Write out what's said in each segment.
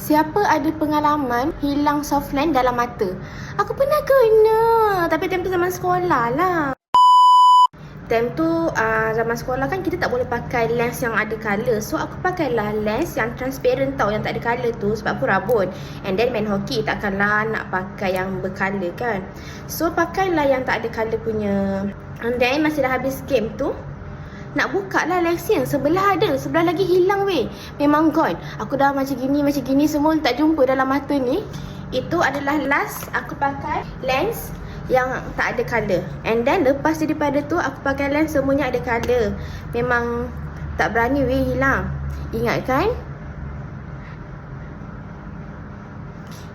Siapa ada pengalaman hilang softline dalam mata? Aku pernah kena. Tapi time tu zaman sekolah lah. Time tu zaman sekolah kan kita tak boleh pakai lens yang ada colour. So aku pakailah lens yang transparent tau, yang tak ada colour tu, sebab aku rabun. And then main hoki, takkanlah nak pakai yang bercolour kan. So pakailah yang tak ada colour punya. And then masa dah habis game tu, nak buka lah lens yang sebelah ada, sebelah lagi hilang weh. Memang gone. Aku dah macam gini semua tak jumpa dalam mata ni. Itu adalah last aku pakai lens yang tak ada colour. And then lepas daripada tu aku pakai lens semuanya ada colour. Memang tak berani weh hilang.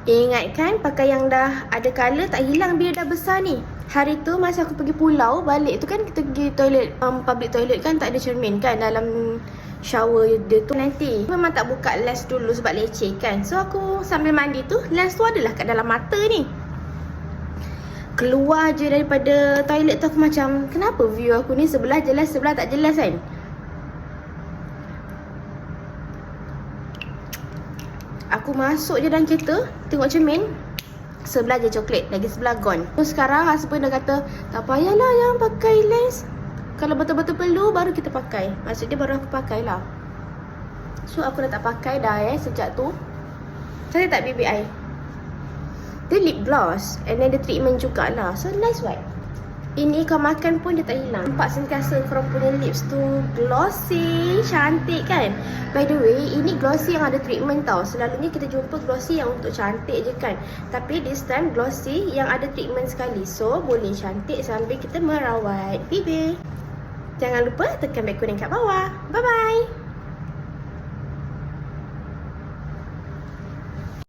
Ingatkan pakai yang dah ada colour tak hilang bila dah besar ni. Hari tu masa aku pergi pulau balik tu kan, kita pergi toilet, public toilet kan, tak ada cermin kan dalam shower dia tu. Nanti memang tak buka lens dulu sebab leceh kan. So aku sambil mandi tu, lens tu adalah kat dalam mata ni. Keluar je daripada toilet tu aku macam, kenapa view aku ni sebelah jelas, sebelah tak jelas kan. Aku masuk je dalam kereta, tengok cermin, sebelah je coklat, lagi sebelah gone. So sekarang husband dah kata, tak payahlah yang pakai lens. Kalau betul-betul perlu baru kita pakai. Maksud dia baru aku pakai lah. So aku dah tak pakai dah sejak tu. Saya tak BBI. Dia lip gloss and then dia treatment jugalah. So nice what. Ini kau makan pun dia tak hilang. Nampak sentiasa korang punya lips tu glossy, cantik kan. By the way, ini glossy yang ada treatment tau. Selalunya kita jumpa glossy yang untuk cantik je kan. Tapi this time glossy yang ada treatment sekali. So boleh cantik sambil kita merawat bibir. Jangan lupa tekan beg kuning kat bawah. Bye bye.